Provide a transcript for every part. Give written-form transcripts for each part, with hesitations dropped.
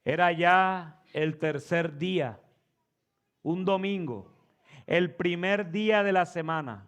Era ya el tercer día, un domingo, el primer día de la semana,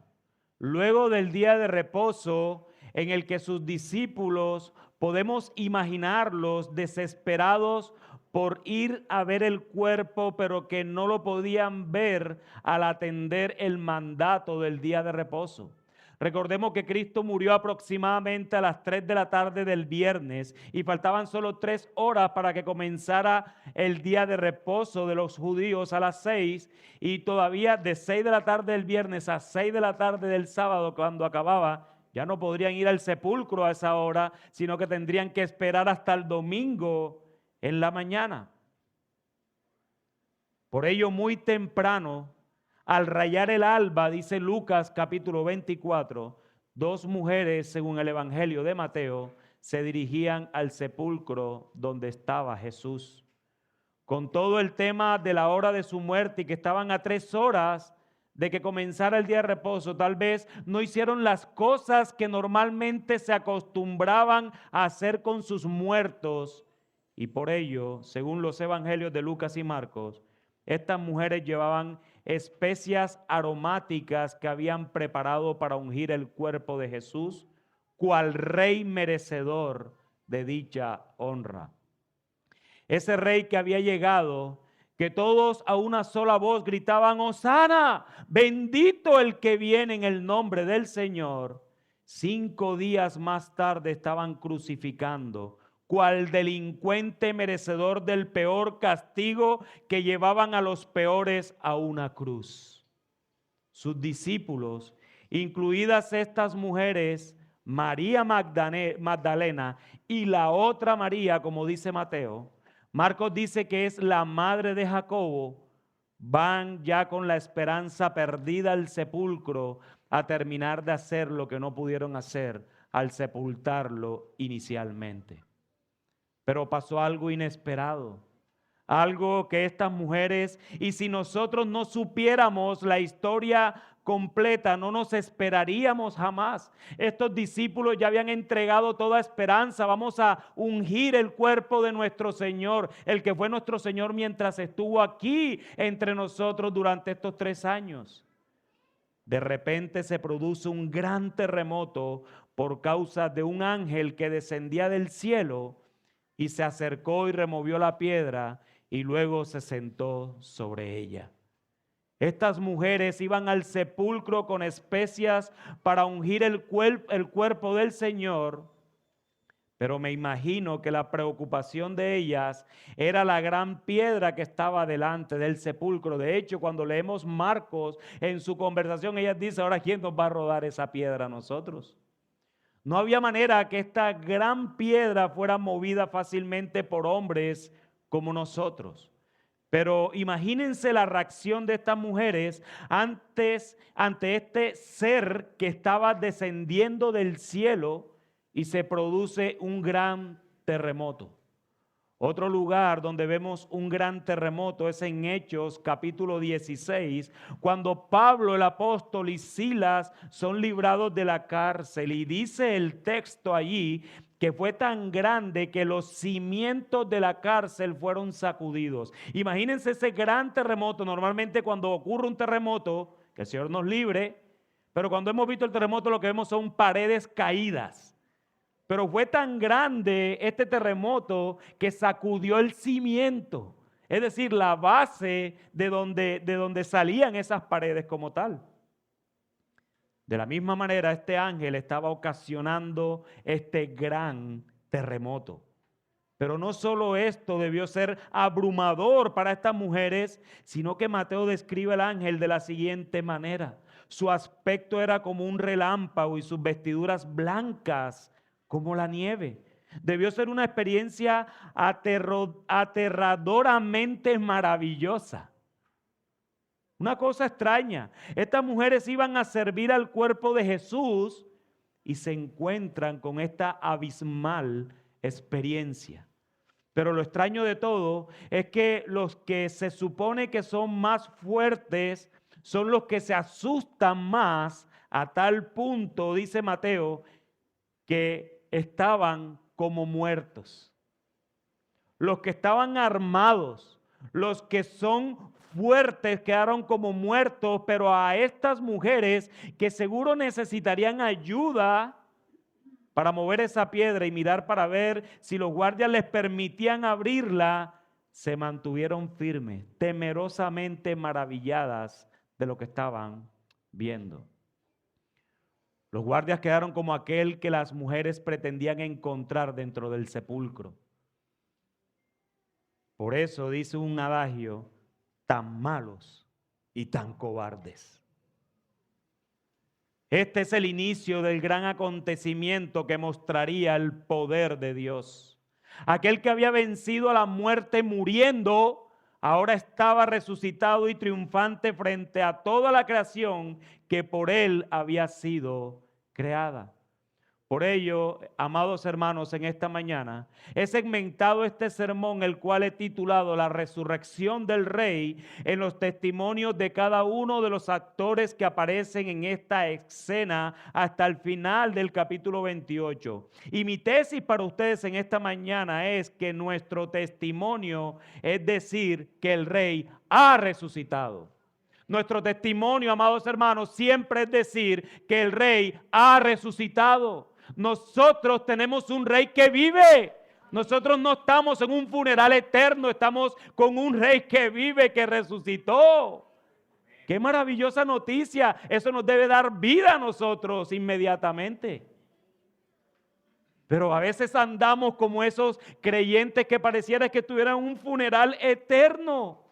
luego del día de reposo en el que sus discípulos podemos imaginarlos desesperados por ir a ver el cuerpo, pero que no lo podían ver al atender el mandato del día de reposo. Recordemos que Cristo murió aproximadamente a las 3 de la tarde del viernes y faltaban solo 3 horas para que comenzara el día de reposo de los judíos a las 6, y todavía de 6 de la tarde del viernes a 6 de la tarde del sábado, cuando acababa, ya no podrían ir al sepulcro a esa hora, sino que tendrían que esperar hasta el domingo en la mañana. Por ello, muy temprano, al rayar el alba, dice Lucas capítulo 24, dos mujeres, según el Evangelio de Mateo, se dirigían al sepulcro donde estaba Jesús. Con todo el tema de la hora de su muerte y que estaban a 3 horas de que comenzara el día de reposo, tal vez no hicieron las cosas que normalmente se acostumbraban a hacer con sus muertos. Y por ello, según los evangelios de Lucas y Marcos, estas mujeres llevaban especias aromáticas que habían preparado para ungir el cuerpo de Jesús, cual rey merecedor de dicha honra. Ese rey que había llegado, que todos a una sola voz gritaban: ¡Hosana! Bendito el que viene en el nombre del Señor. 5 días más tarde estaban crucificando, cual delincuente merecedor del peor castigo, que llevaban a los peores a una cruz. Sus discípulos, incluidas estas mujeres, María Magdalena y la otra María, como dice Mateo, Marcos dice que es la madre de Jacobo, van ya con la esperanza perdida al sepulcro a terminar de hacer lo que no pudieron hacer al sepultarlo inicialmente. Pero pasó algo inesperado, algo que estas mujeres, y si nosotros no supiéramos la historia completa, no nos esperaríamos jamás. Estos discípulos ya habían entregado toda esperanza. Vamos a ungir el cuerpo de nuestro Señor, el que fue nuestro Señor mientras estuvo aquí entre nosotros durante estos 3 años. De repente se produce un gran terremoto por causa de un ángel que descendía del cielo y se acercó y removió la piedra y luego se sentó sobre ella. Estas mujeres iban al sepulcro con especias para ungir el cuerpo del Señor, pero me imagino que la preocupación de ellas era la gran piedra que estaba delante del sepulcro. De hecho, cuando leemos Marcos en su conversación, ellas dicen: ahora, ¿quién nos va a rodar esa piedra a nosotros? No había manera que esta gran piedra fuera movida fácilmente por hombres como nosotros. Pero imagínense la reacción de estas mujeres ante este ser que estaba descendiendo del cielo y se produce un gran terremoto. Otro lugar donde vemos un gran terremoto es en Hechos capítulo 16, cuando Pablo el apóstol y Silas son librados de la cárcel, y dice el texto allí que fue tan grande que los cimientos de la cárcel fueron sacudidos. Imagínense ese gran terremoto. Normalmente cuando ocurre un terremoto, que el Señor nos libre, pero cuando hemos visto el terremoto lo que vemos son paredes caídas. Pero fue tan grande este terremoto que sacudió el cimiento, es decir, la base de donde salían esas paredes como tal. De la misma manera, este ángel estaba ocasionando este gran terremoto. Pero no solo esto debió ser abrumador para estas mujeres, sino que Mateo describe al ángel de la siguiente manera: su aspecto era como un relámpago y sus vestiduras blancas como la nieve. Debió ser una experiencia aterradoramente maravillosa. Una cosa extraña, estas mujeres iban a servir al cuerpo de Jesús y se encuentran con esta abismal experiencia. Pero lo extraño de todo es que los que se supone que son más fuertes son los que se asustan más, a tal punto, dice Mateo, que estaban como muertos. los que estaban armados, los que son fuertes quedaron como muertos, pero a estas mujeres que seguro necesitarían ayuda para mover esa piedra y mirar para ver si los guardias les permitían abrirla, se mantuvieron firmes, temerosamente maravilladas de lo que estaban viendo. Los guardias quedaron como aquel que las mujeres pretendían encontrar dentro del sepulcro. Por eso dice un adagio, tan malos y tan cobardes. Este es el inicio del gran acontecimiento que mostraría el poder de Dios. Aquel que había vencido a la muerte muriendo, ahora estaba resucitado y triunfante frente a toda la creación que por él había sido creada. Por ello, amados hermanos, en esta mañana he segmentado este sermón, el cual he titulado La resurrección del Rey, en los testimonios de cada uno de los actores que aparecen en esta escena hasta el final del capítulo 28. Y mi tesis para ustedes en esta mañana es que nuestro testimonio es decir que el Rey ha resucitado. Nuestro testimonio, amados hermanos, siempre es decir que el Rey ha resucitado. Nosotros tenemos un Rey que vive. Nosotros no estamos en un funeral eterno, estamos con un Rey que vive, que resucitó. ¡Qué maravillosa noticia! Eso nos debe dar vida a nosotros inmediatamente. Pero a veces andamos como esos creyentes que pareciera que tuvieran un funeral eterno.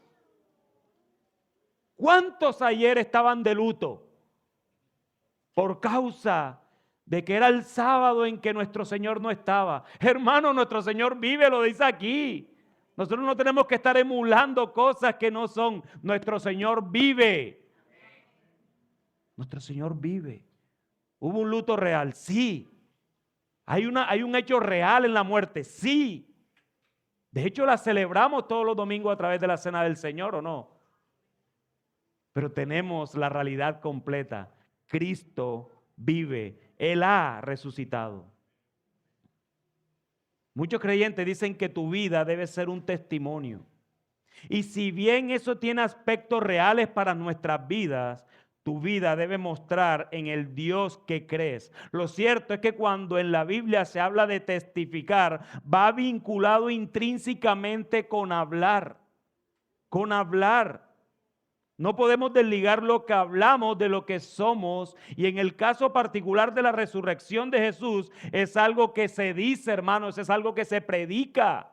¿Cuántos ayer estaban de luto? Por causa de que era el sábado en que nuestro Señor no estaba. Hermano, nuestro Señor vive, lo dice aquí. Nosotros no tenemos que estar emulando cosas que no son. Nuestro Señor vive. Nuestro Señor vive. ¿Hubo un luto real? Sí. ¿Hay un hecho real en la muerte? Sí. De hecho, la celebramos todos los domingos a través de la Cena del Señor, ¿o no? Pero tenemos la realidad completa. Cristo vive. Él ha resucitado. Muchos creyentes dicen que tu vida debe ser un testimonio. Y si bien eso tiene aspectos reales para nuestras vidas, tu vida debe mostrar en el Dios que crees. Lo cierto es que cuando en la Biblia se habla de testificar, va vinculado intrínsecamente con hablar. Con hablar. No podemos desligar lo que hablamos de lo que somos, y en el caso particular de la resurrección de Jesús es algo que se dice, hermanos, es algo que se predica.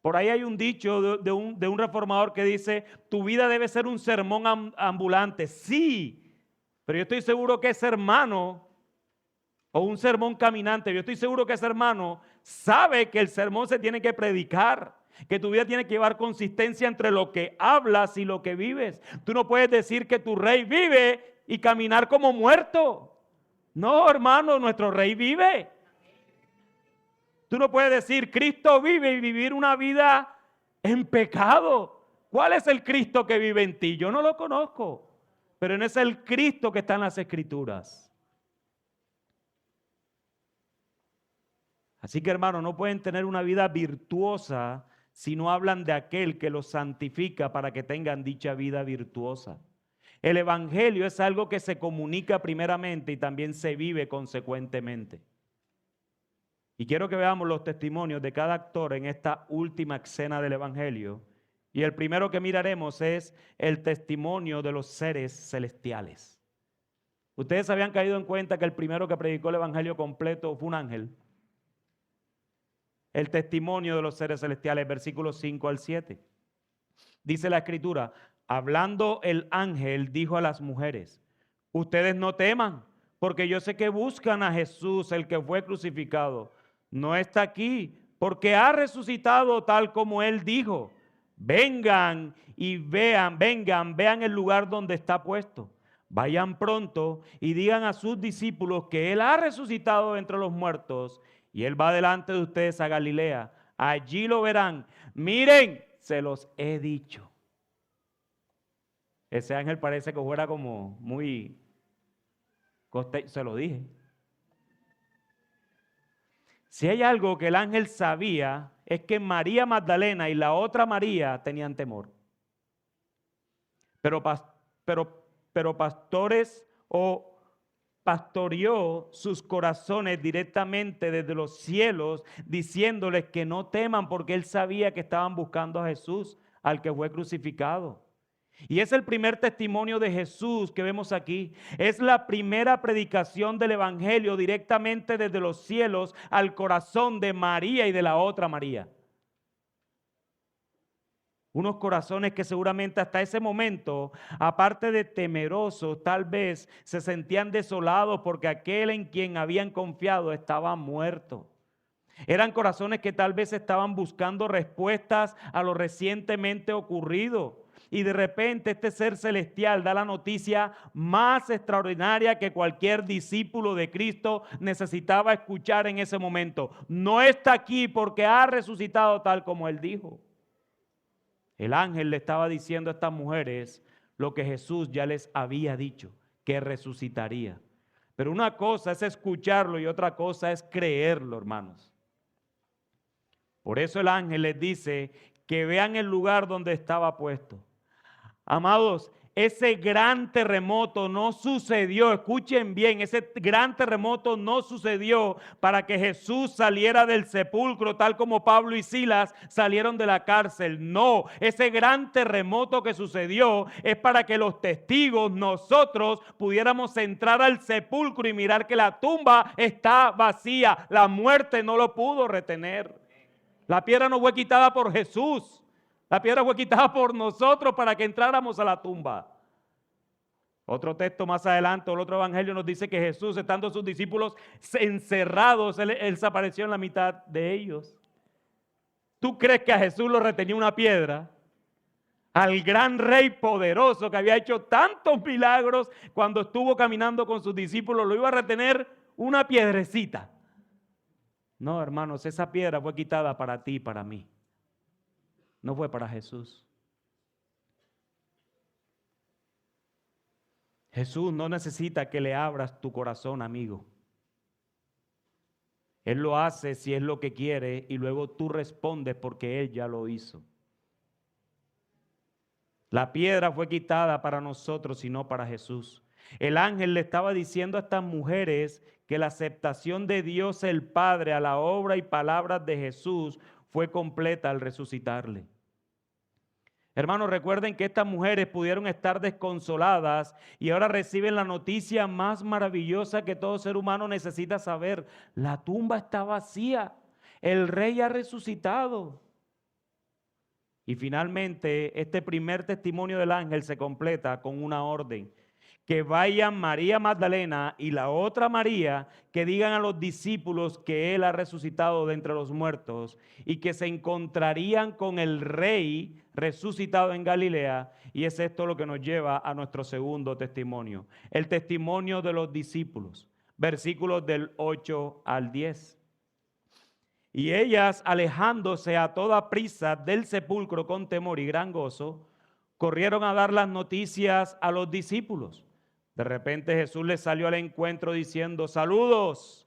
Por ahí hay un dicho de un reformador que dice, tu vida debe ser un sermón ambulante. Sí, pero yo estoy seguro que ese hermano, o un sermón caminante, yo estoy seguro que ese hermano sabe que el sermón se tiene que predicar. Que tu vida tiene que llevar consistencia entre lo que hablas y lo que vives. Tú no puedes decir que tu Rey vive y caminar como muerto. No, hermano, nuestro Rey vive. Tú no puedes decir Cristo vive y vivir una vida en pecado. ¿Cuál es el Cristo que vive en ti? Yo no lo conozco, pero no es el Cristo que está en las Escrituras. Así que, hermano, no pueden tener una vida virtuosa si no hablan de aquel que los santifica para que tengan dicha vida virtuosa. El evangelio es algo que se comunica primeramente y también se vive consecuentemente. Y quiero que veamos los testimonios de cada actor en esta última escena del evangelio. Y el primero que miraremos es el testimonio de los seres celestiales. ¿Ustedes habían caído en cuenta que el primero que predicó el evangelio completo fue un ángel? El testimonio de los seres celestiales, versículos 5 al 7. Dice la Escritura, hablando el ángel dijo a las mujeres, ustedes no teman, porque yo sé que buscan a Jesús, el que fue crucificado. No está aquí, porque ha resucitado tal como él dijo. Vengan y vean el lugar donde está puesto. Vayan pronto y digan a sus discípulos que él ha resucitado entre los muertos y él va delante de ustedes a Galilea. Allí lo verán. Miren, se los he dicho. Ese ángel parece que fuera como muy costeño. Se lo dije. Si hay algo que el ángel sabía, es que María Magdalena y la otra María tenían temor. Pero pastores o pastoreó sus corazones directamente desde los cielos, diciéndoles que no teman, porque él sabía que estaban buscando a Jesús, al que fue crucificado. Y es el primer testimonio de Jesús que vemos aquí. Es la primera predicación del evangelio directamente desde los cielos al corazón de María y de la otra María. Unos corazones que seguramente hasta ese momento, aparte de temerosos, tal vez se sentían desolados porque aquel en quien habían confiado estaba muerto. Eran corazones que tal vez estaban buscando respuestas a lo recientemente ocurrido. Y de repente este ser celestial da la noticia más extraordinaria que cualquier discípulo de Cristo necesitaba escuchar en ese momento. No está aquí porque ha resucitado tal como él dijo. El ángel le estaba diciendo a estas mujeres lo que Jesús ya les había dicho, que resucitaría. Pero una cosa es escucharlo y otra cosa es creerlo, hermanos. Por eso el ángel les dice que vean el lugar donde estaba puesto. Amados, ese gran terremoto no sucedió, escuchen bien, ese gran terremoto no sucedió para que Jesús saliera del sepulcro, tal como Pablo y Silas salieron de la cárcel. No, ese gran terremoto que sucedió es para que los testigos, nosotros, pudiéramos entrar al sepulcro y mirar que la tumba está vacía. La muerte no lo pudo retener. La piedra no fue quitada por Jesús. La piedra fue quitada por nosotros para que entráramos a la tumba. Otro texto más adelante, el otro evangelio nos dice que Jesús, estando sus discípulos encerrados, él se apareció en la mitad de ellos. ¿Tú crees que a Jesús lo retenía una piedra? Al gran rey poderoso que había hecho tantos milagros cuando estuvo caminando con sus discípulos, ¿lo iba a retener una piedrecita? No, hermanos, esa piedra fue quitada para ti y para mí. No fue para Jesús. Jesús no necesita que le abras tu corazón, amigo. Él lo hace si es lo que quiere y luego tú respondes porque Él ya lo hizo. La piedra fue quitada para nosotros y no para Jesús. El ángel le estaba diciendo a estas mujeres que la aceptación de Dios el Padre a la obra y palabras de Jesús fue completa al resucitarle. Hermanos, recuerden que estas mujeres pudieron estar desconsoladas y ahora reciben la noticia más maravillosa que todo ser humano necesita saber. La tumba está vacía, el rey ha resucitado. Y finalmente, este primer testimonio del ángel se completa con una orden. Que vayan María Magdalena y la otra María, que digan a los discípulos que Él ha resucitado de entre los muertos y que se encontrarían con el Rey resucitado en Galilea. Y es esto lo que nos lleva a nuestro segundo testimonio, el testimonio de los discípulos, versículos del 8 al 10. Y ellas, alejándose a toda prisa del sepulcro con temor y gran gozo, corrieron a dar las noticias a los discípulos. De repente Jesús les salió al encuentro diciendo: saludos.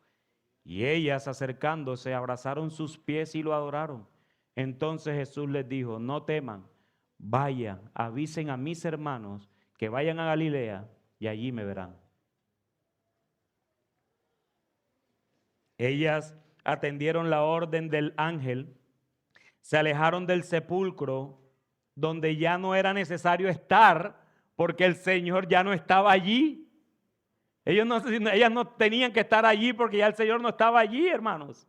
Y ellas, acercándose, abrazaron sus pies y lo adoraron. Entonces Jesús les dijo: no teman, vayan, avisen a mis hermanos que vayan a Galilea y allí me verán. Ellas atendieron la orden del ángel, se alejaron del sepulcro donde ya no era necesario estar porque el Señor ya no estaba allí. Ellas no tenían que estar allí porque ya el Señor no estaba allí, hermanos.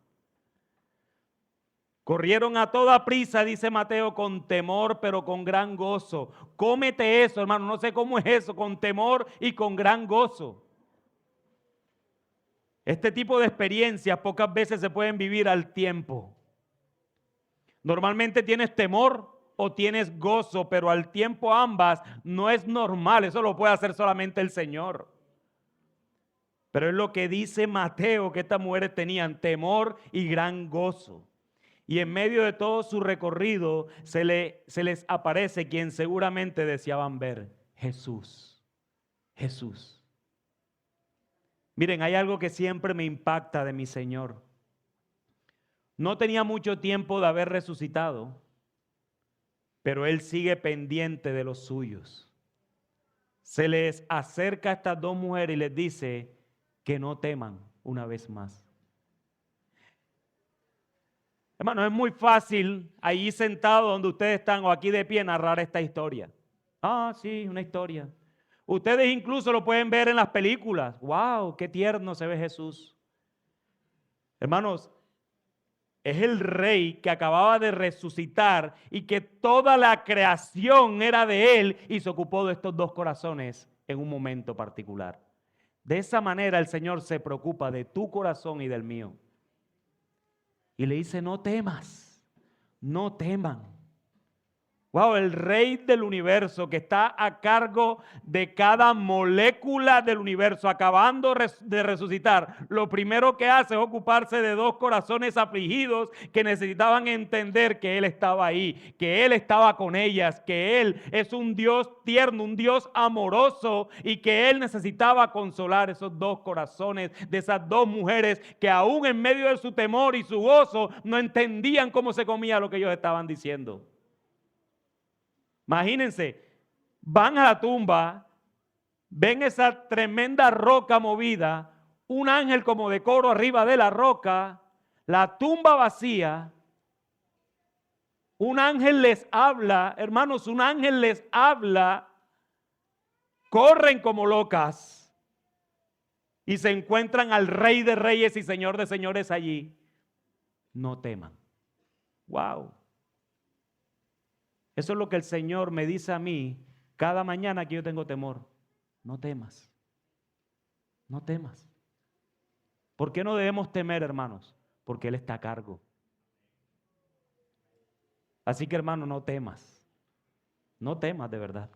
Corrieron a toda prisa, dice Mateo, con temor, pero con gran gozo. Cómete eso, hermano, no sé cómo es eso, con temor y con gran gozo. Este tipo de experiencias pocas veces se pueden vivir al tiempo. Normalmente tienes temor o tienes gozo, pero al tiempo ambas no es normal. Eso lo puede hacer solamente el Señor. Pero es lo que dice Mateo, que estas mujeres tenían temor y gran gozo. Y en medio de todo su recorrido se les aparece quien seguramente deseaban ver: Jesús. Jesús. Miren, hay algo que siempre me impacta de mi Señor. No tenía mucho tiempo de haber resucitado, pero él sigue pendiente de los suyos. Se les acerca a estas dos mujeres y les dice que no teman una vez más. Hermano, es muy fácil ahí sentado donde ustedes están o aquí de pie narrar esta historia. Ah, sí, una historia. Ustedes incluso lo pueden ver en las películas. ¡Wow! ¡Qué tierno se ve Jesús! Hermanos, es el rey que acababa de resucitar y que toda la creación era de él y se ocupó de estos dos corazones en un momento particular. De esa manera el Señor se preocupa de tu corazón y del mío. Y le dice, no temas, no teman. Wow, el rey del universo que está a cargo de cada molécula del universo, acabando de resucitar, lo primero que hace es ocuparse de dos corazones afligidos que necesitaban entender que Él estaba ahí, que Él estaba con ellas, que Él es un Dios tierno, un Dios amoroso y que Él necesitaba consolar esos dos corazones de esas dos mujeres que aún en medio de su temor y su gozo no entendían cómo se comía lo que ellos estaban diciendo. Imagínense, van a la tumba, ven esa tremenda roca movida, un ángel como de coro arriba de la roca, la tumba vacía, un ángel les habla, hermanos, un ángel les habla, corren como locas y se encuentran al Rey de Reyes y Señor de Señores allí. No teman. Wow. Eso es lo que el Señor me dice a mí cada mañana que yo tengo temor. No temas. No temas. ¿Por qué no debemos temer, hermanos? Porque Él está a cargo. Así que, hermano, no temas. No temas de verdad.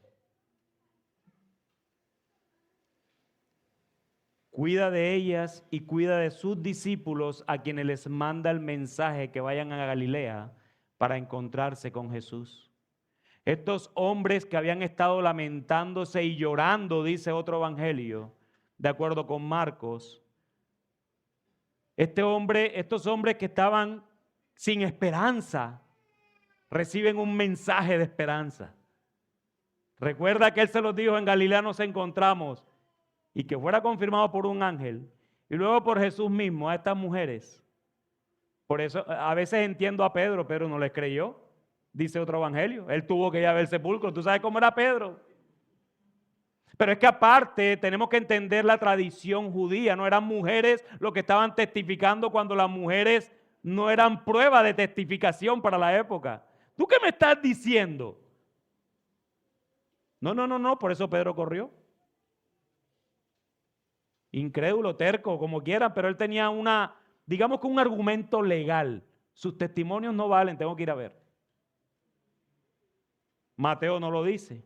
Cuida de ellas y cuida de sus discípulos a quienes les manda el mensaje que vayan a Galilea para encontrarse con Jesús. Estos hombres que habían estado lamentándose y llorando, dice otro evangelio, de acuerdo con Marcos. Estos hombres que estaban sin esperanza, reciben un mensaje de esperanza. Recuerda que Él se los dijo, en Galilea nos encontramos, y que fuera confirmado por un ángel, y luego por Jesús mismo a estas mujeres. Por eso a veces entiendo a Pedro, Pedro no les creyó. Dice otro evangelio, él tuvo que ir a ver el sepulcro. ¿Tú sabes cómo era Pedro? Pero es que aparte tenemos que entender la tradición judía. No eran mujeres lo que estaban testificando cuando las mujeres no eran prueba de testificación para la época. ¿Tú qué me estás diciendo? No, por eso Pedro corrió. Incrédulo, terco, como quieran, pero él tenía digamos que un argumento legal. Sus testimonios no valen, tengo que ir a ver. Mateo no lo dice.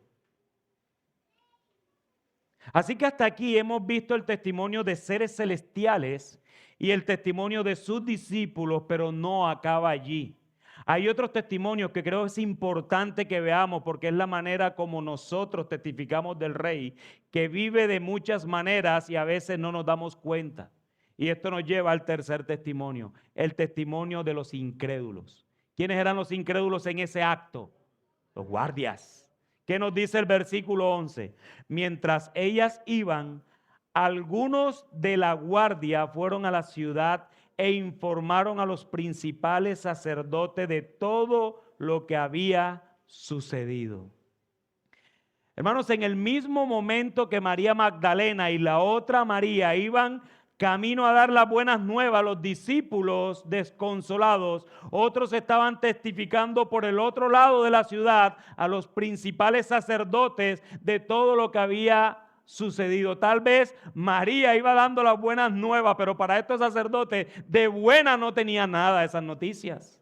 Así que hasta aquí hemos visto el testimonio de seres celestiales y el testimonio de sus discípulos, pero no acaba allí. Hay otros testimonios que creo que es importante que veamos porque es la manera como nosotros testificamos del Rey, que vive de muchas maneras y a veces no nos damos cuenta. Y esto nos lleva al tercer testimonio, el testimonio de los incrédulos. ¿Quiénes eran los incrédulos en ese acto? Los guardias. ¿Qué nos dice el versículo 11? Mientras ellas iban, algunos de la guardia fueron a la ciudad e informaron a los principales sacerdotes de todo lo que había sucedido. Hermanos, en el mismo momento que María Magdalena y la otra María iban camino a dar las buenas nuevas a los discípulos desconsolados, otros estaban testificando por el otro lado de la ciudad a los principales sacerdotes de todo lo que había sucedido. Tal vez María iba dando las buenas nuevas, pero para estos sacerdotes de buena no tenía nada esas noticias.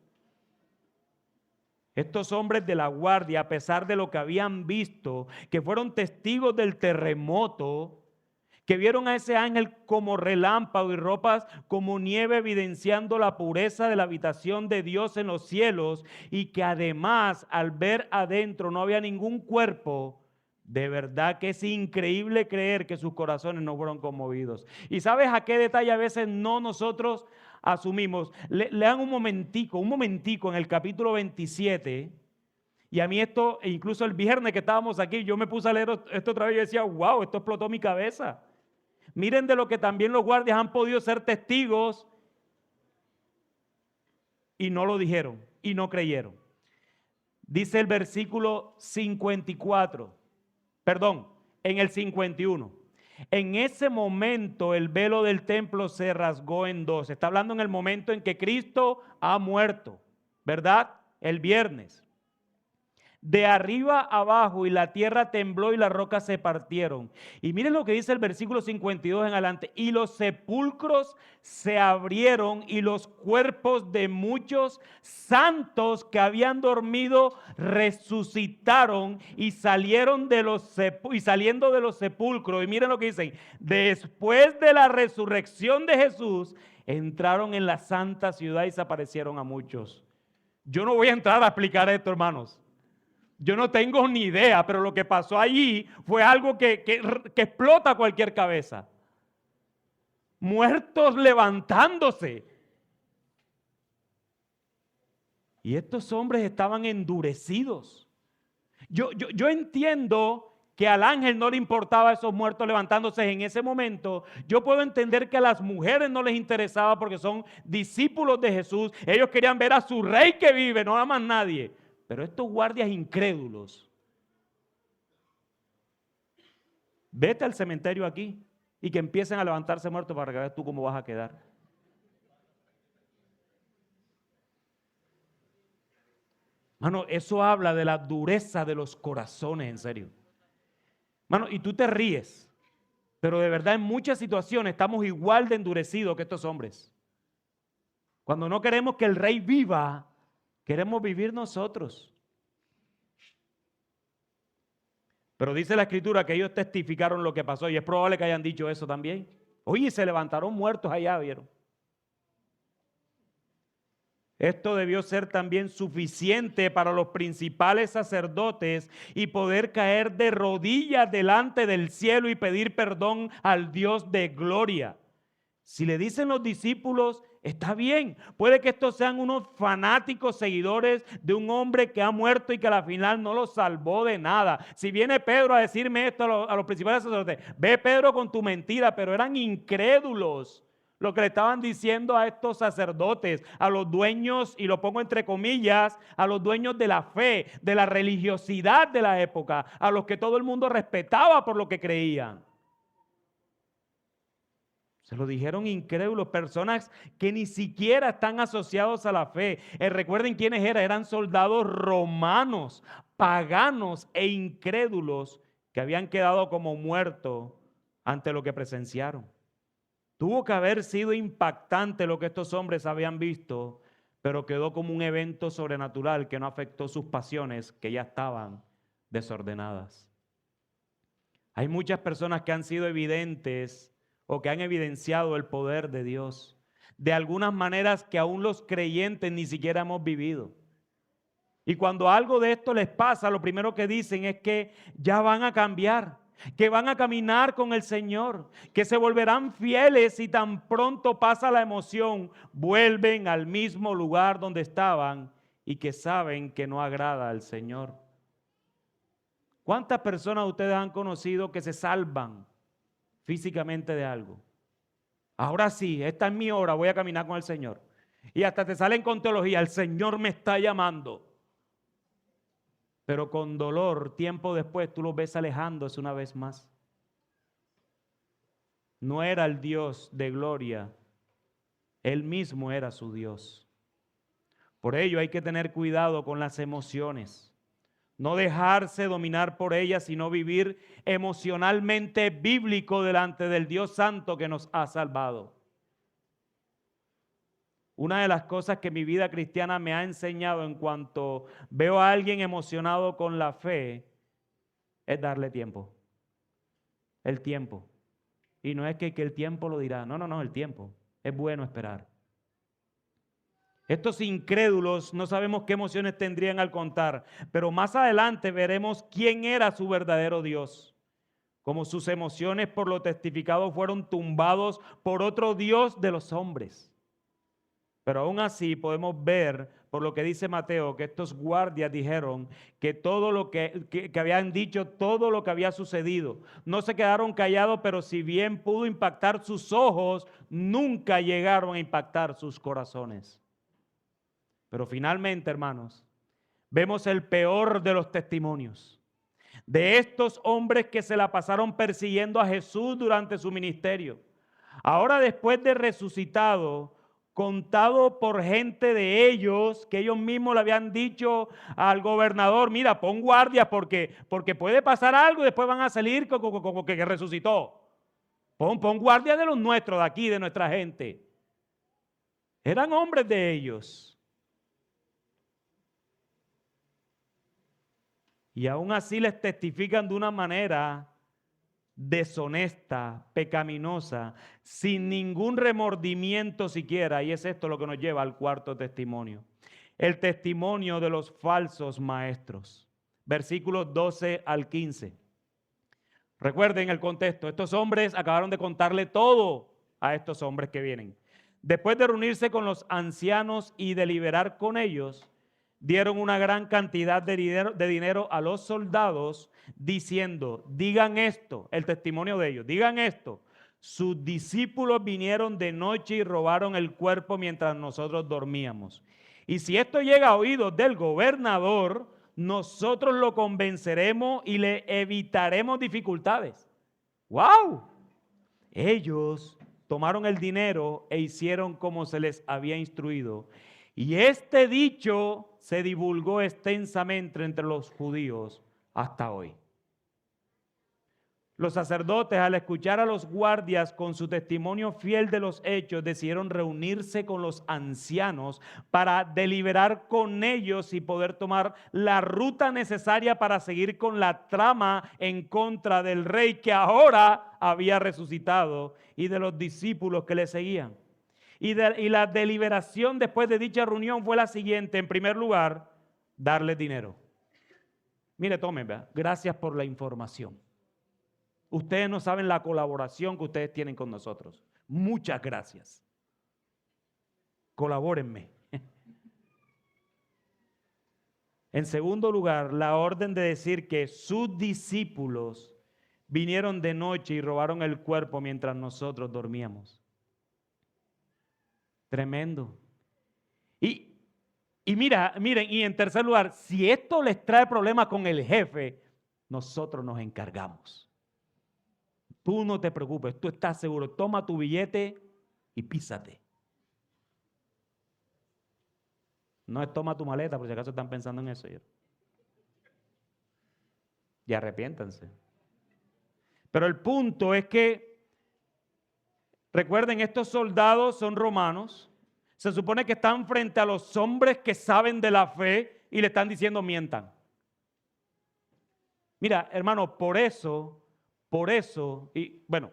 Estos hombres de la guardia, a pesar de lo que habían visto, que fueron testigos del terremoto, que vieron a ese ángel como relámpago y ropas como nieve, evidenciando la pureza de la habitación de Dios en los cielos, y que además al ver adentro no había ningún cuerpo, de verdad que es increíble creer que sus corazones no fueron conmovidos. ¿Y sabes a qué detalle a veces no nosotros asumimos. Lean un momentico en el capítulo 27. Y a mí esto, e incluso el viernes que estábamos aquí, yo me puse a leer esto otra vez y decía, wow, esto explotó mi cabeza. Miren de lo que también los guardias han podido ser testigos y no lo dijeron y no creyeron. Dice el versículo 54, perdón, en el 51. En ese momento el velo del templo se rasgó en dos. Está hablando en el momento en que Cristo ha muerto, ¿verdad? El viernes. De arriba abajo, y la tierra tembló y las rocas se partieron. Y miren lo que dice el versículo 52 en adelante. Y los sepulcros se abrieron y los cuerpos de muchos santos que habían dormido resucitaron y salieron saliendo de los sepulcros. Y miren lo que dicen. Después de la resurrección de Jesús, entraron en la santa ciudad y se aparecieron a muchos. Yo no voy a entrar a explicar esto, hermanos. Yo no tengo ni idea, pero lo que pasó allí fue algo que explota cualquier cabeza. Muertos levantándose. Y estos hombres estaban endurecidos. Yo entiendo que al ángel no le importaba esos muertos levantándose en ese momento. Yo puedo entender que a las mujeres no les interesaba porque son discípulos de Jesús. Ellos querían ver a su rey que vive, no a más nadie. Pero estos guardias incrédulos, vete al cementerio aquí y que empiecen a levantarse muertos para que veas tú cómo vas a quedar. Mano, eso habla de la dureza de los corazones, en serio. Mano, y tú te ríes, pero de verdad en muchas situaciones estamos igual de endurecidos que estos hombres. Cuando no queremos que el rey viva, queremos vivir nosotros. Pero dice la escritura que ellos testificaron lo que pasó y es probable que hayan dicho eso también. Oye, se levantaron muertos allá, ¿vieron? Esto debió ser también suficiente para los principales sacerdotes y poder caer de rodillas delante del cielo y pedir perdón al Dios de gloria. Si le dicen los discípulos, está bien. Puede que estos sean unos fanáticos seguidores de un hombre que ha muerto y que al final no los salvó de nada. Si viene Pedro a decirme esto a los principales sacerdotes, ve Pedro con tu mentira, pero eran incrédulos lo que le estaban diciendo a estos sacerdotes, a los dueños, y lo pongo entre comillas, a los dueños de la fe, de la religiosidad de la época, a los que todo el mundo respetaba por lo que creían. Se lo dijeron incrédulos, personas que ni siquiera están asociados a la fe. Recuerden quiénes eran, eran soldados romanos, paganos e incrédulos que habían quedado como muertos ante lo que presenciaron. Tuvo que haber sido impactante lo que estos hombres habían visto, pero quedó como un evento sobrenatural que no afectó sus pasiones que ya estaban desordenadas. Hay muchas personas que han sido evidentes o que han evidenciado el poder de Dios de algunas maneras que aún los creyentes ni siquiera hemos vivido. Y cuando algo de esto les pasa, lo primero que dicen es que ya van a cambiar, que van a caminar con el Señor, que se volverán fieles y tan pronto pasa la emoción, vuelven al mismo lugar donde estaban y que saben que no agrada al Señor. ¿Cuántas personas ustedes han conocido que se salvan físicamente de algo? Ahora sí, esta es mi hora, voy a caminar con el Señor. Y hasta te salen con teología, el Señor me está llamando. Pero con dolor, tiempo después, tú los ves alejándose una vez más. No era el Dios de gloria, Él mismo era su Dios. Por ello hay que tener cuidado con las emociones. No dejarse dominar por ellas, sino vivir emocionalmente bíblico delante del Dios Santo que nos ha salvado. Una de las cosas que mi vida cristiana me ha enseñado en cuanto veo a alguien emocionado con la fe es darle tiempo. El tiempo. Y no es que el tiempo lo dirá. No, el tiempo. Es bueno esperar. Estos incrédulos no sabemos qué emociones tendrían al contar, pero más adelante veremos quién era su verdadero Dios. Como sus emociones por lo testificado fueron tumbados por otro Dios de los hombres. Pero aún así podemos ver, por lo que dice Mateo, que estos guardias dijeron que todo lo que habían dicho, todo lo que había sucedido. No se quedaron callados, pero si bien pudo impactar sus ojos, nunca llegaron a impactar sus corazones. Pero finalmente, hermanos, vemos el peor de los testimonios. De estos hombres que se la pasaron persiguiendo a Jesús durante su ministerio. Ahora, después de resucitado, contado por gente de ellos, que ellos mismos le habían dicho al gobernador, mira, pon guardia porque puede pasar algo y después van a salir como que resucitó. Pon guardia de los nuestros, de aquí, de nuestra gente. Eran hombres de ellos. Y aún así les testifican de una manera deshonesta, pecaminosa, sin ningún remordimiento siquiera. Y es esto lo que nos lleva al cuarto testimonio. El testimonio de los falsos maestros. Versículos 12 al 15. Recuerden el contexto. Estos hombres acabaron de contarle todo a estos hombres que vienen. Después de reunirse con los ancianos y deliberar con ellos, dieron una gran cantidad de dinero a los soldados diciendo, digan esto, el testimonio de ellos, digan esto, sus discípulos vinieron de noche y robaron el cuerpo mientras nosotros dormíamos. Y si esto llega a oídos del gobernador, nosotros lo convenceremos y le evitaremos dificultades. ¡Wow! Ellos tomaron el dinero e hicieron como se les había instruido. Y este dicho se divulgó extensamente entre los judíos hasta hoy. Los sacerdotes, al escuchar a los guardias con su testimonio fiel de los hechos, decidieron reunirse con los ancianos para deliberar con ellos y poder tomar la ruta necesaria para seguir con la trama en contra del rey que ahora había resucitado y de los discípulos que le seguían. Y la deliberación después de dicha reunión fue la siguiente. En primer lugar, darles dinero. Mire, tomen, ¿verdad? Gracias por la información. Ustedes no saben la colaboración que ustedes tienen con nosotros. Muchas gracias. Colabórenme. En segundo lugar, la orden de decir que sus discípulos vinieron de noche y robaron el cuerpo mientras nosotros dormíamos. Tremendo. Y miren, y en tercer lugar, si esto les trae problemas con el jefe, nosotros nos encargamos. Tú no te preocupes, tú estás seguro. Toma tu billete y písate. No es toma tu maleta, por si acaso están pensando en eso. Y arrepiéntanse. Pero el punto es que, recuerden, estos soldados son romanos. Se supone que están frente a los hombres que saben de la fe y le están diciendo mientan. Mira, hermano, por eso, y bueno,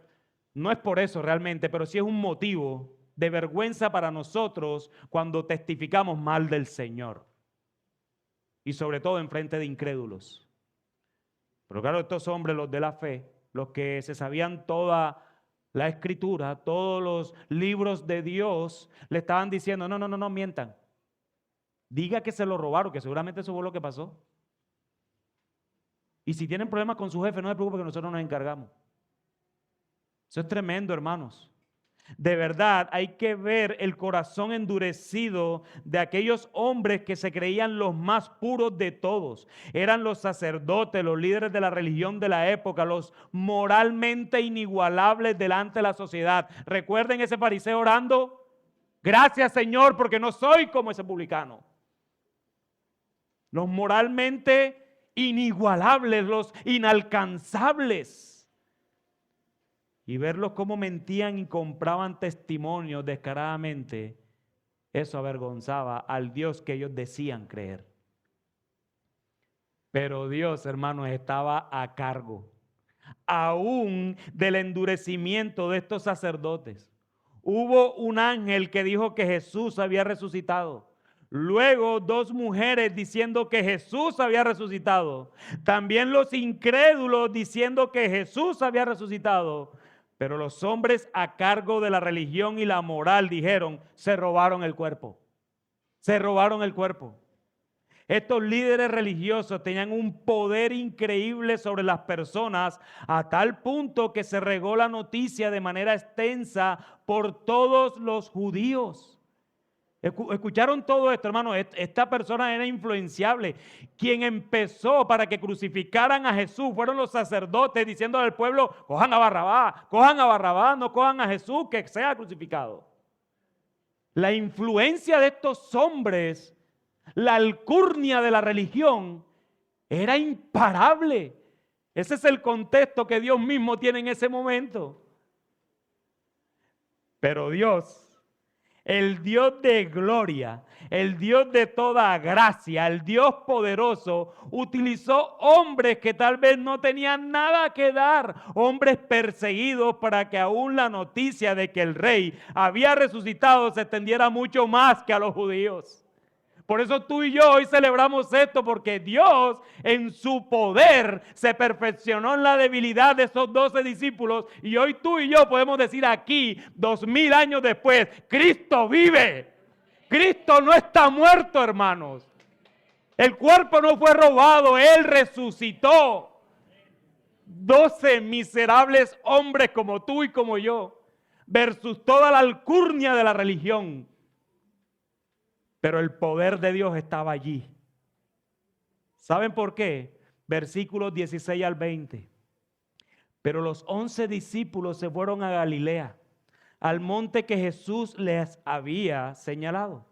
no es por eso realmente, pero sí es un motivo de vergüenza para nosotros cuando testificamos mal del Señor. Y sobre todo en frente de incrédulos. Pero claro, estos hombres, los de la fe, los que se sabían toda la escritura, todos los libros de Dios, le estaban diciendo, no mientan. Diga que se lo robaron, que seguramente eso fue lo que pasó. Y si tienen problemas con su jefe, no se preocupen que nosotros nos encargamos. Eso es tremendo, hermanos. De verdad, hay que ver el corazón endurecido de aquellos hombres que se creían los más puros de todos. Eran los sacerdotes, los líderes de la religión de la época, los moralmente inigualables delante de la sociedad. ¿Recuerden ese fariseo orando? Gracias, Señor, porque no soy como ese publicano. Los moralmente inigualables, los inalcanzables. Y verlos cómo mentían y compraban testimonios descaradamente, eso avergonzaba al Dios que ellos decían creer. Pero Dios, hermanos, estaba a cargo, aún del endurecimiento de estos sacerdotes. Hubo un ángel que dijo que Jesús había resucitado. Luego 2 mujeres diciendo que Jesús había resucitado. También los incrédulos diciendo que Jesús había resucitado. Pero los hombres a cargo de la religión y la moral dijeron, se robaron el cuerpo. Se robaron el cuerpo. Estos líderes religiosos tenían un poder increíble sobre las personas a tal punto que se regó la noticia de manera extensa por todos los judíos. ¿Escucharon todo esto, hermano? Esta persona era influenciable. Quien empezó para que crucificaran a Jesús fueron los sacerdotes diciendo al pueblo, cojan a Barrabás, no cojan a Jesús, que sea crucificado. La influencia de estos hombres, la alcurnia de la religión, era imparable. Ese es el contexto que Dios mismo tiene en ese momento. Pero Dios, el Dios de gloria, el Dios de toda gracia, el Dios poderoso, utilizó hombres que tal vez no tenían nada que dar, hombres perseguidos, para que aún la noticia de que el rey había resucitado se extendiera mucho más que a los judíos. Por eso tú y yo hoy celebramos esto, porque Dios en su poder se perfeccionó en la debilidad de esos 12 discípulos, y hoy tú y yo podemos decir aquí, 2000 años después, Cristo vive. Cristo no está muerto, hermanos. El cuerpo no fue robado, Él resucitó. 12 miserables hombres como tú y como yo, versus toda la alcurnia de la religión. Pero el poder de Dios estaba allí. ¿Saben por qué? Versículos 16 al 20. Pero los 11 discípulos se fueron a Galilea, al monte que Jesús les había señalado.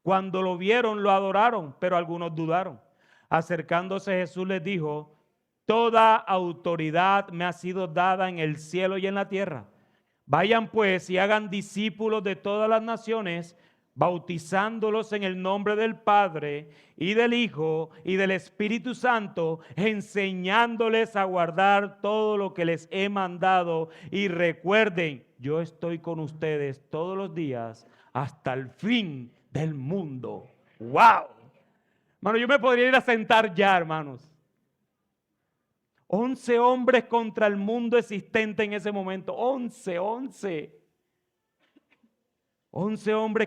Cuando lo vieron, lo adoraron, pero algunos dudaron. Acercándose Jesús les dijo, toda autoridad me ha sido dada en el cielo y en la tierra. Vayan pues y hagan discípulos de todas las naciones, bautizándolos en el nombre del Padre y del Hijo y del Espíritu Santo, enseñándoles a guardar todo lo que les he mandado. Y recuerden, yo estoy con ustedes todos los días hasta el fin del mundo. ¡Wow! Hermano, yo me podría ir a sentar ya, hermanos. 11 hombres contra el mundo existente en ese momento. 11 hombres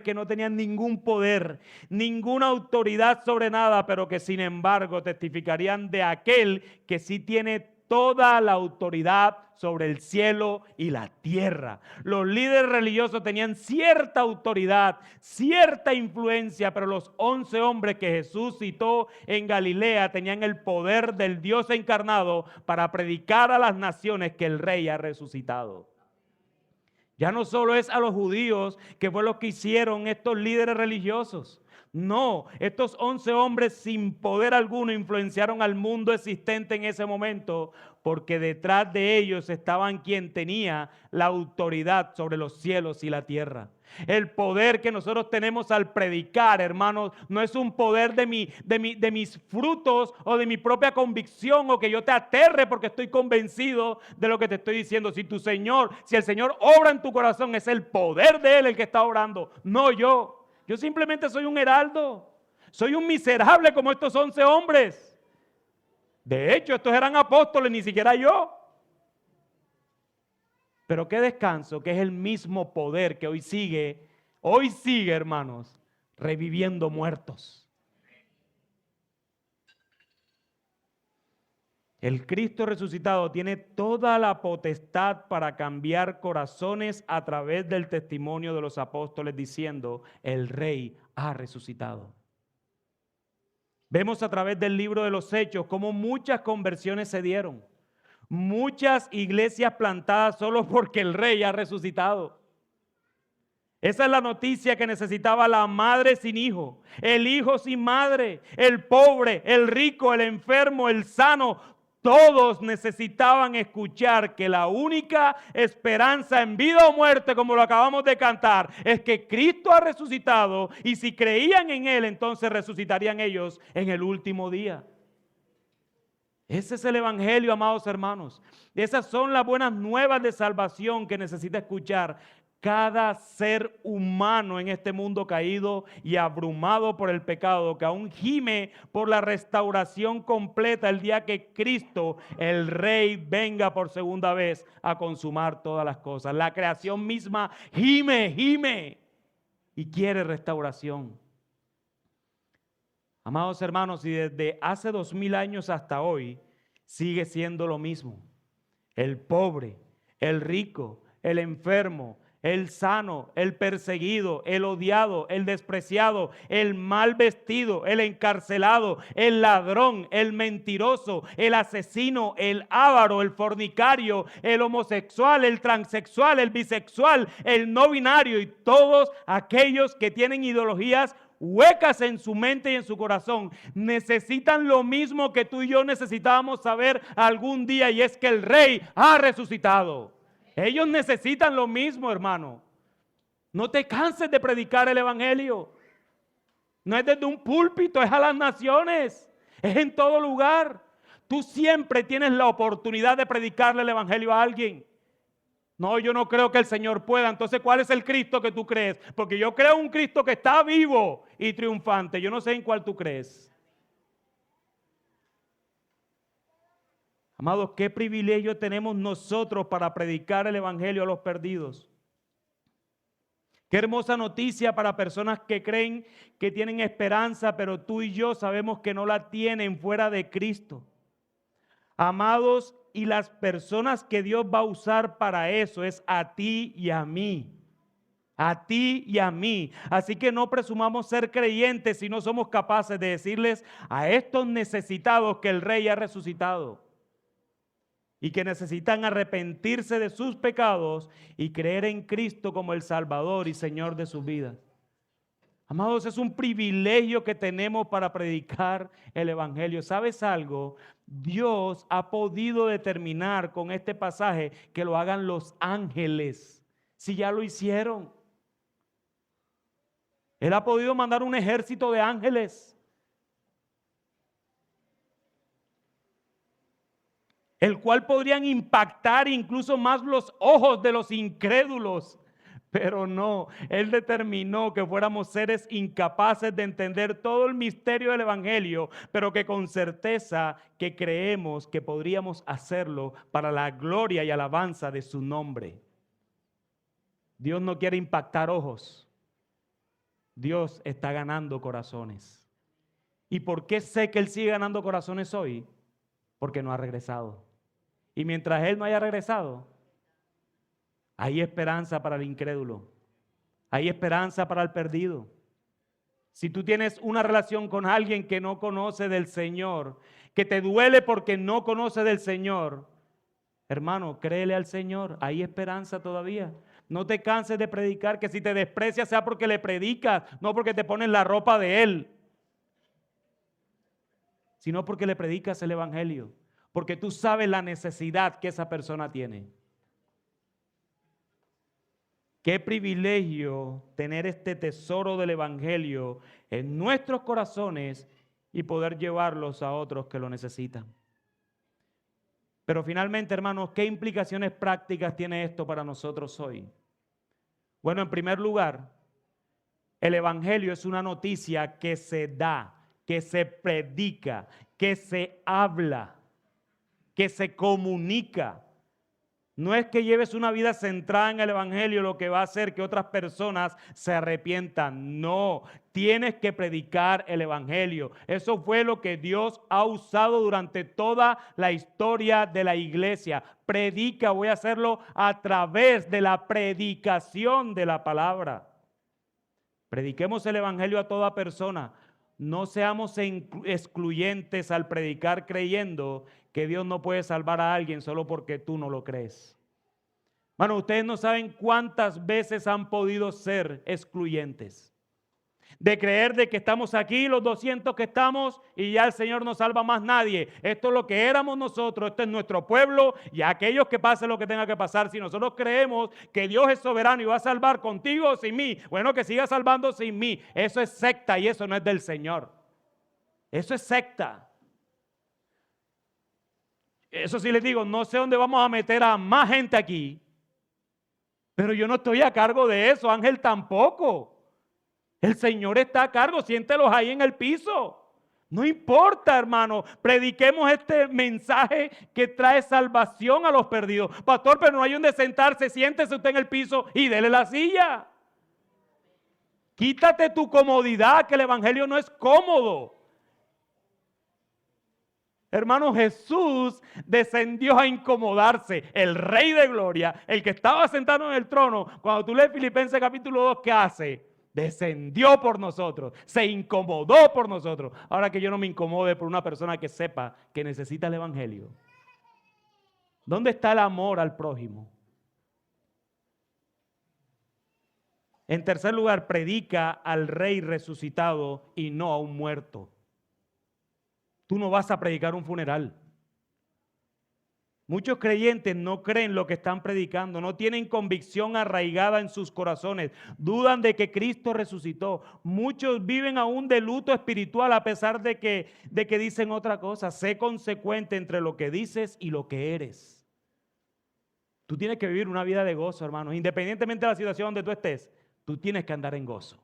que no tenían ningún poder, ninguna autoridad sobre nada, pero que sin embargo testificarían de aquel que sí tiene toda la autoridad sobre el cielo y la tierra. Los líderes religiosos tenían cierta autoridad, cierta influencia, pero los 11 hombres que Jesús citó en Galilea tenían el poder del Dios encarnado para predicar a las naciones que el Rey ha resucitado. Ya no solo es a los judíos, que fue lo que hicieron estos líderes religiosos. No, estos 11 hombres sin poder alguno influenciaron al mundo existente en ese momento, porque detrás de ellos estaban quien tenía la autoridad sobre los cielos y la tierra. El poder que nosotros tenemos al predicar, hermanos, no es un poder de mis frutos o de mi propia convicción, o que yo te aterre porque estoy convencido de lo que te estoy diciendo. Si el Señor obra en tu corazón, es el poder de Él el que está obrando, no yo. Yo simplemente soy un heraldo, soy un miserable como estos 11 hombres. De hecho, estos eran apóstoles, ni siquiera yo. Pero qué descanso, que es el mismo poder que hoy sigue, hermanos, reviviendo muertos. El Cristo resucitado tiene toda la potestad para cambiar corazones a través del testimonio de los apóstoles diciendo, el Rey ha resucitado. Vemos a través del libro de los Hechos cómo muchas conversiones se dieron. Muchas iglesias plantadas solo porque el Rey ha resucitado. Esa es la noticia que necesitaba la madre sin hijo, el hijo sin madre, el pobre, el rico, el enfermo, el sano. Todos necesitaban escuchar que la única esperanza en vida o muerte, como lo acabamos de cantar, es que Cristo ha resucitado, y si creían en Él, entonces resucitarían ellos en el último día. Ese es el evangelio, amados hermanos. Esas son las buenas nuevas de salvación que necesita escuchar cada ser humano en este mundo caído y abrumado por el pecado, que aún gime por la restauración completa el día que Cristo, el Rey, venga por segunda vez a consumar todas las cosas. La creación misma gime y quiere restauración. Amados hermanos, y desde hace 2000 años hasta hoy, sigue siendo lo mismo. El pobre, el rico, el enfermo, el sano, el perseguido, el odiado, el despreciado, el mal vestido, el encarcelado, el ladrón, el mentiroso, el asesino, el avaro, el fornicario, el homosexual, el transexual, el bisexual, el no binario y todos aquellos que tienen ideologías huecas en su mente y en su corazón, necesitan lo mismo que tú y yo necesitábamos saber algún día, y es que el Rey ha resucitado. Ellos necesitan lo mismo, hermano. No te canses de predicar el evangelio. No es desde un púlpito, es a las naciones, es en todo lugar. Tú siempre tienes la oportunidad de predicarle el evangelio a alguien. No, yo no creo que el Señor pueda. Entonces, ¿cuál es el Cristo que tú crees? Porque yo creo un Cristo que está vivo y triunfante. Yo no sé en cuál tú crees. Amados, qué privilegio tenemos nosotros para predicar el evangelio a los perdidos. Qué hermosa noticia para personas que creen que tienen esperanza, pero tú y yo sabemos que no la tienen fuera de Cristo. Amados, y las personas que Dios va a usar para eso es a ti y a mí. A ti y a mí. Así que no presumamos ser creyentes si no somos capaces de decirles a estos necesitados que el Rey ha resucitado y que necesitan arrepentirse de sus pecados y creer en Cristo como el Salvador y Señor de sus vidas. Amados, es un privilegio que tenemos para predicar el evangelio. ¿Sabes algo? Dios ha podido determinar con este pasaje que lo hagan los ángeles, si ya lo hicieron. Él ha podido mandar un ejército de ángeles, el cual podrían impactar incluso más los ojos de los incrédulos. Pero no, Él determinó que fuéramos seres incapaces de entender todo el misterio del evangelio, pero que con certeza que creemos que podríamos hacerlo para la gloria y alabanza de su nombre. Dios no quiere impactar ojos. Dios está ganando corazones. ¿Y por qué sé que Él sigue ganando corazones hoy? Porque no ha regresado. Y mientras Él no haya regresado, hay esperanza para el incrédulo. Hay esperanza para el perdido. Si tú tienes una relación con alguien que no conoce del Señor, que te duele porque no conoce del Señor, hermano, créele al Señor. Hay esperanza todavía. No te canses de predicar, que si te desprecia sea porque le predicas, no porque te pones la ropa de Él, sino porque le predicas el evangelio, porque tú sabes la necesidad que esa persona tiene. Qué privilegio tener este tesoro del evangelio en nuestros corazones y poder llevarlos a otros que lo necesitan. Pero finalmente, hermanos, ¿qué implicaciones prácticas tiene esto para nosotros hoy? Bueno, en primer lugar, el evangelio es una noticia que se da, que se predica, que se habla, que se comunica. No es que lleves una vida centrada en el evangelio lo que va a hacer que otras personas se arrepientan. No, tienes que predicar el evangelio. Eso fue lo que Dios ha usado durante toda la historia de la iglesia. Predica, voy a hacerlo a través de la predicación de la palabra. Prediquemos el evangelio a toda persona. No seamos excluyentes al predicar creyendo que Dios no puede salvar a alguien solo porque tú no lo crees. Bueno, ustedes no saben cuántas veces han podido ser excluyentes. De creer de que estamos aquí, los 200 que estamos, y ya el Señor no salva más nadie. Esto es lo que éramos nosotros, este es nuestro pueblo, y aquellos que pasen lo que tenga que pasar. Si nosotros creemos que Dios es soberano y va a salvar contigo o sin mí, bueno, que siga salvando sin mí. Eso es secta y eso no es del Señor. Eso es secta. Eso sí les digo, no sé dónde vamos a meter a más gente aquí Pero yo no estoy a cargo de eso, Ángel tampoco. El Señor está a cargo, siéntelos ahí en el piso. No importa, hermano, prediquemos este mensaje que trae salvación a los perdidos. Pastor, pero no hay donde sentarse, siéntese usted en el piso y dele la silla. Quítate tu comodidad, que el evangelio no es cómodo. Hermano, Jesús descendió a incomodarse. El Rey de Gloria, el que estaba sentado en el trono, cuando tú lees Filipenses capítulo 2, ¿qué hace? Descendió por nosotros, se incomodó por nosotros. Ahora que yo no me incomode por una persona que sepa que necesita el evangelio. ¿Dónde está el amor al prójimo? En tercer lugar, predica al Rey resucitado y no a un muerto. Tú no vas a predicar un funeral. Muchos creyentes no creen lo que están predicando, no tienen convicción arraigada en sus corazones, dudan de que Cristo resucitó. Muchos viven aún de luto espiritual a pesar de que dicen otra cosa. Sé consecuente entre lo que dices y lo que eres. Tú tienes que vivir una vida de gozo, hermano. Independientemente de la situación donde tú estés, tú tienes que andar en gozo.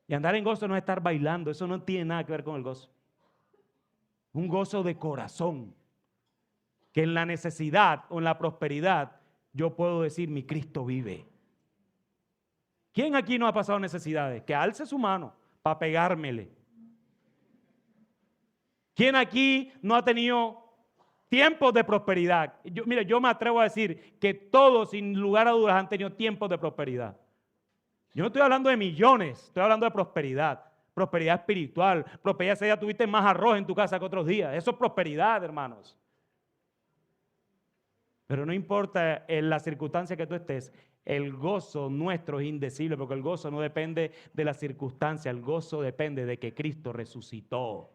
Y andar en gozo no es estar bailando, eso no tiene nada que ver con el gozo. Un gozo de corazón. Que en la necesidad o en la prosperidad yo puedo decir, mi Cristo vive. ¿Quién aquí no ha pasado necesidades? Que alce su mano para pegármele. ¿Quién aquí no ha tenido tiempos de prosperidad? Mire, yo me atrevo a decir que todos, sin lugar a dudas, han tenido tiempos de prosperidad. Yo no estoy hablando de millones, estoy hablando de prosperidad. Prosperidad espiritual, prosperidad si ya tuviste más arroz en tu casa que otros días. Eso es prosperidad, hermanos. Pero no importa en la circunstancia que tú estés, el gozo nuestro es indecible, porque el gozo no depende de la circunstancia, el gozo depende de que Cristo resucitó.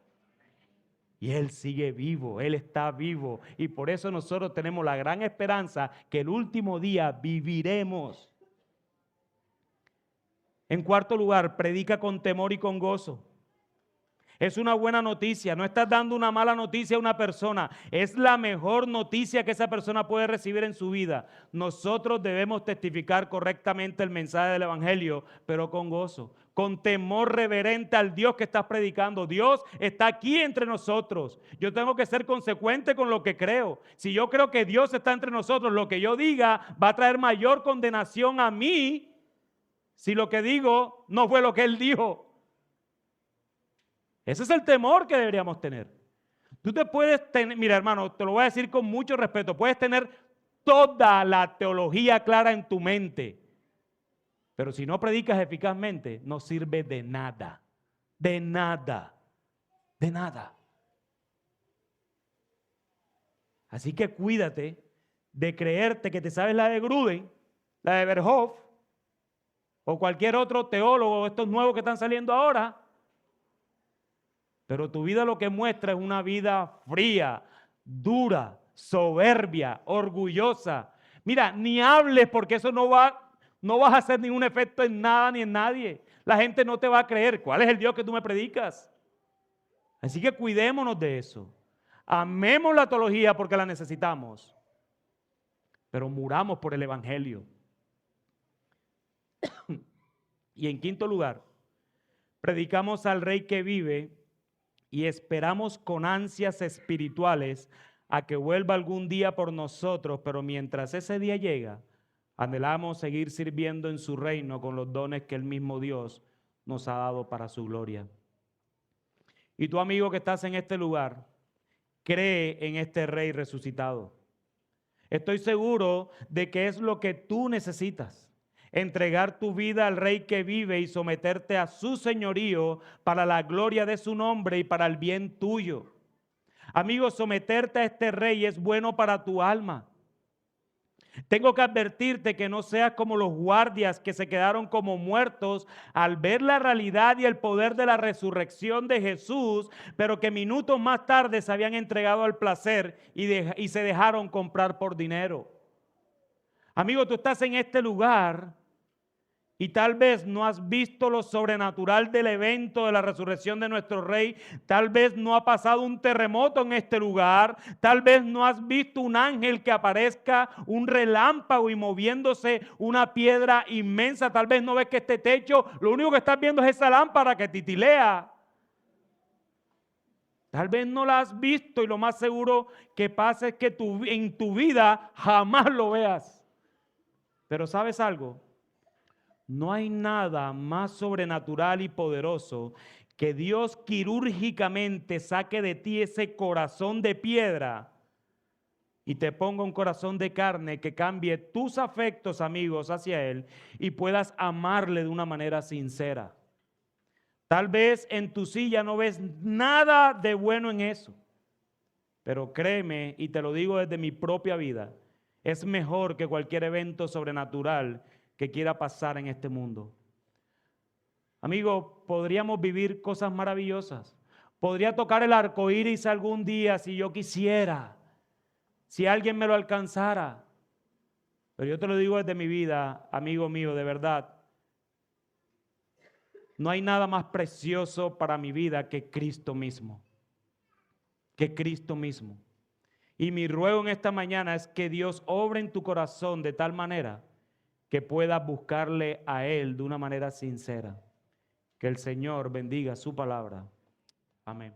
Y Él sigue vivo, Él está vivo. Y por eso nosotros tenemos la gran esperanza que el último día viviremos. En cuarto lugar, predica con temor y con gozo. Es una buena noticia, no estás dando una mala noticia a una persona, es la mejor noticia que esa persona puede recibir en su vida. Nosotros debemos testificar correctamente el mensaje del evangelio, pero con gozo, con temor reverente al Dios que estás predicando. Dios está aquí entre nosotros. Yo tengo que ser consecuente con lo que creo. Si yo creo que Dios está entre nosotros, lo que yo diga va a traer mayor condenación a mí si lo que digo no fue lo que Él dijo. Ese es el temor que deberíamos tener. Tú te puedes tener, mira hermano, te lo voy a decir con mucho respeto, puedes tener toda la teología clara en tu mente, pero si no predicas eficazmente, no sirve de nada, de nada, de nada. Así que cuídate de creerte que te sabes la de Gruden, la de Berhoff, o cualquier otro teólogo, estos nuevos que están saliendo ahora. Pero tu vida lo que muestra es una vida fría, dura, soberbia, orgullosa. Mira, ni hables porque eso no vas a hacer ningún efecto en nada ni en nadie. La gente no te va a creer. ¿Cuál es el Dios que tú me predicas? Así que cuidémonos de eso. Amemos la teología porque la necesitamos. Pero muramos por el evangelio. Y en quinto lugar, predicamos al Rey que vive y esperamos con ansias espirituales a que vuelva algún día por nosotros, pero mientras ese día llega, anhelamos seguir sirviendo en su reino con los dones que el mismo Dios nos ha dado para su gloria. Y tu amigo que estás en este lugar, cree en este Rey resucitado. Estoy seguro de que es lo que tú necesitas. Entregar tu vida al Rey que vive y someterte a su señorío para la gloria de su nombre y para el bien tuyo. Amigo, someterte a este Rey es bueno para tu alma. Tengo que advertirte que no seas como los guardias que se quedaron como muertos al ver la realidad y el poder de la resurrección de Jesús, pero que minutos más tarde se habían entregado al placer y se dejaron comprar por dinero. Amigo, tú estás en este lugar Y tal vez no has visto lo sobrenatural del evento de la resurrección de nuestro Rey. Tal vez no ha pasado un terremoto en este lugar. Tal vez no has visto un ángel que aparezca, un relámpago y moviéndose una piedra inmensa. Tal vez no ves que este techo, lo único que estás viendo es esa lámpara que titilea. Tal vez no la has visto y lo más seguro que pasa es que en tu vida jamás lo veas. Pero ¿sabes algo? No hay nada más sobrenatural y poderoso que Dios quirúrgicamente saque de ti ese corazón de piedra y te ponga un corazón de carne que cambie tus afectos, amigos, hacia Él y puedas amarle de una manera sincera. Tal vez en tu silla no ves nada de bueno en eso, pero créeme, y te lo digo desde mi propia vida, es mejor que cualquier evento sobrenatural que quiera pasar en este mundo. Amigo, podríamos vivir cosas maravillosas. Podría tocar el arco iris algún día si yo quisiera, si alguien me lo alcanzara. Pero yo te lo digo desde mi vida, amigo mío, de verdad. No hay nada más precioso para mi vida que Cristo mismo. Que Cristo mismo. Y mi ruego en esta mañana es que Dios obre en tu corazón de tal manera que puedas buscarle a Él de una manera sincera. Que el Señor bendiga su palabra. Amén.